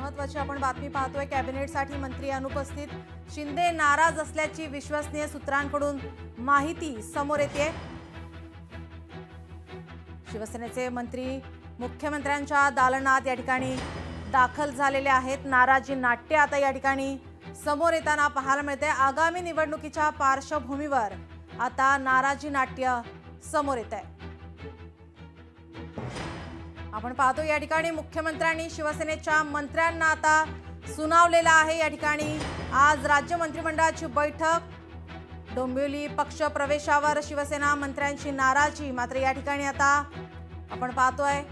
महत्त्वाची आपण बातमी पाहतोय। कॅबिनेटसाठी मंत्री अनुपस्थित, शिंदे नाराज असल्याची विश्वसनीय सूत्रांकडून माहिती समोर येते। शिवसेनेचे मंत्री मुख्यमंत्र्यांच्या दालनात या ठिकाणी दाखल झालेले आहेत। नाराजी नाट्य आता या ठिकाणी समोर येताना पाहायला मिळते। आगामी निवडणुकीच्या पार्श्वभूमीवर आता नाराजी नाट्य समोर येत आहे। आपण पाहतो या ठिकाणी मुख्यमंत्र्यांनी शिवसेनेच्या मंत्र्यांना आता सुनावलेला आहे। या ठिकाणी आज राज्य मंत्रिमंडळाची बैठक। डोंबिवली पक्ष प्रवेशावर शिवसेना मंत्र्यांची नाराजी। मात्र या ठिकाणी आता आपण पाहतोय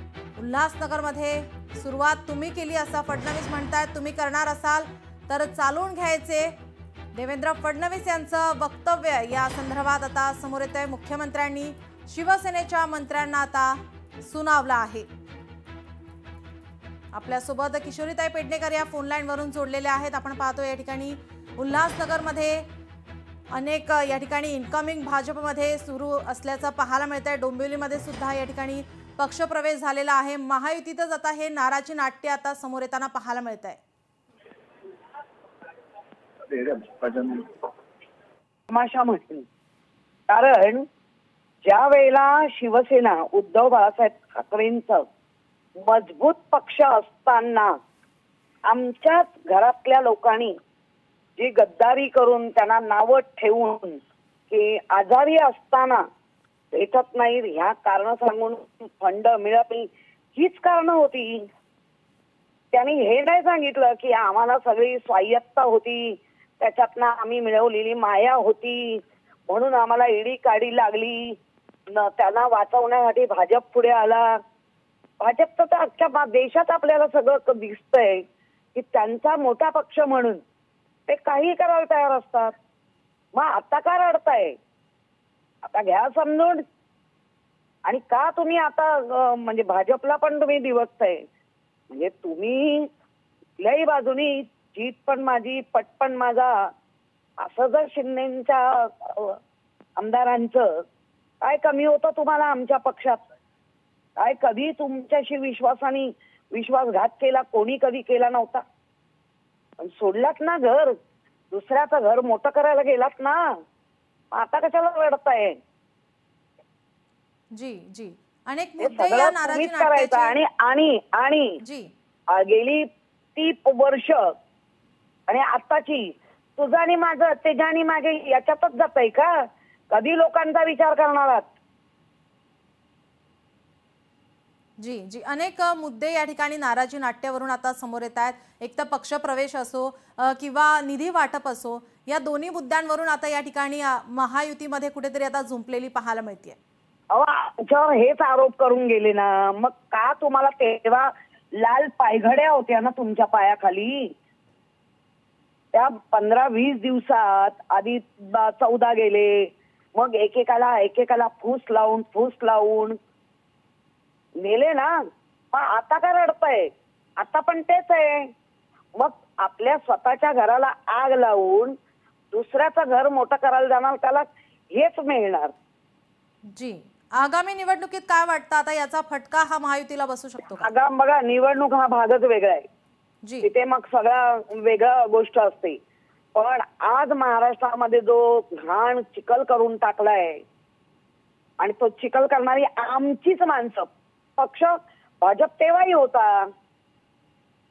उल्हासनगरमध्ये सुरुवात तुम्ही केली असं फडणवीस म्हणतात। तुम्ही करणार असाल तर चालून घ्यायचे, देवेंद्र फडणवीस यांचं वक्तव्य या संदर्भात आता समोर येतंय। मुख्यमंत्र्यांनी शिवसेनेच्या मंत्र्यांना आता सुनावलं आहे। आपल्यासोबत किशोरीताई पेडणेकर या फोन लाईन वरून जोडलेले आहेत। आपण पाहतो या ठिकाणी उल्हासनगरमध्ये अनेक या ठिकाणी इनकमिंग भाजपमध्ये सुरू असल्याचं पाहायला मिळतंय। डोंबिवलीमध्ये सुद्धा या ठिकाणी पक्षप्रवेश झालेला आहे। महायुतीतच आता हे नाराजी नाट्य आता समोर येताना पाहायला मिळतंय। कारण ज्या वेळेला शिवसेना उद्धव बाळासाहेब ठाकरेंचं मजबूत पक्ष असताना आमच्याच घरातल्या लोकांनी जी गद्दारी करून त्यांना नावं ठेवून की आजारी असताना भेटत नाही ह्या कारण सांगून फंड मिळत नाही, हीच कारण होती। त्यांनी हे नाही सांगितलं की आम्हाला सगळी स्वायत्ता होती, त्याच्यातनं आम्ही मिळवलेली माया होती म्हणून आम्हाला ईडी काढी लागली, त्यांना वाचवण्यासाठी भाजप पुढे आला। भाजपचं तर अख्ख्या देशात आपल्याला सगळं दिसतंय की त्यांचा मोठा पक्ष म्हणून ते काही करायला तयार असतात। मग आता का रडताय? आता घ्या समजून। आणि का तुम्ही आता म्हणजे भाजपला पण तुम्ही दिवसताय, म्हणजे तुम्ही कुठल्याही बाजूनी जीत पण माझी पट पण माझा असं जर शिंदेच्या आमदारांचं काय कमी होतं तुम्हाला आमच्या पक्षात? काय कधी तुमच्याशी विश्वासघात केला? कोणी कधी केला नव्हता। पण सोडलात ना घर, दुसऱ्याचं घर मोठं करायला गेलात ना, आता कशाला रडताय? जी जी अनेक मुद्दे या नाराजी नाट्याचे आणि जी गेली 30 वर्ष आणि आताची तुझं आणि माझं तेजा आणि माझे याच्यातच जात आहे का? कधी लोकांचा विचार करणार आहात? जी जी अनेक मुद्दे या ठिकाणी नाराजी नाट्यावरून आता समोर येत आहेत। एक तर पक्ष प्रवेश असो किंवा निधी वाटप असो, या दोन्ही मुद्द्यांवरून आता या ठिकाणी महायुतीमध्ये कुठेतरी आता झुंपलेली पाहायला मिळते। आमच्यावर हेच आरोप करून गेले ना, मग का तुम्हाला तेव्हा लाल पायघड्या होत्या ना तुमच्या पायाखाली? त्या 15-20 दिवसात आधी 14 गेले, मग एकेकाला फूस लावून नेले ना। मग आता का रडताय? आता पण तेच आहे। मग आपल्या स्वतःच्या घराला आग लावून दुसऱ्याचं घर मोठं करायला जाणार, त्याला हेच मिळणार। जी आगामी निवडणुकीत काय वाटतं आता याचा फटका हा महायुतीला बसू शकतो का? आगाम बघा, निवडणूक हा भागच वेगळा आहे जी, तिथे मग सगळा वेगळा गोष्ट असते। पण आज महाराष्ट्रामध्ये जो घाण चिखल करून टाकलाय आणि तो चिखल करणारी आमचीच माणसं, पक्ष भाजप तेव्हाही होता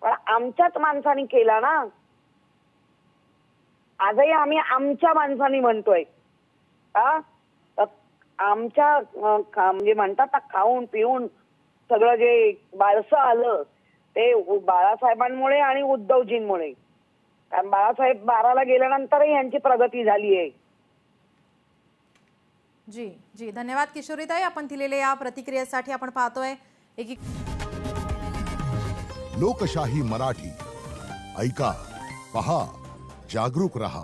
पण आमच्याच माणसांनी केला ना। आजही आम्ही आमच्या माणसांनी म्हणतोय का? आमच्या म्हणजे म्हणतात ना, खाऊन पिऊन सगळं जे बाळसं आलं ते बाळासाहेबांमुळे आणि उद्धवजींमुळे। कारण बाळासाहेब 12ला गेल्यानंतरही यांची प्रगती झाली आहे। जी जी धन्यवाद किशोरीताई, आपण दिलेल्या या प्रतिक्रियेसाठी। आपण पाहतोय लोकशाही मराठी, ऐका, पहा, जागरूक रहा।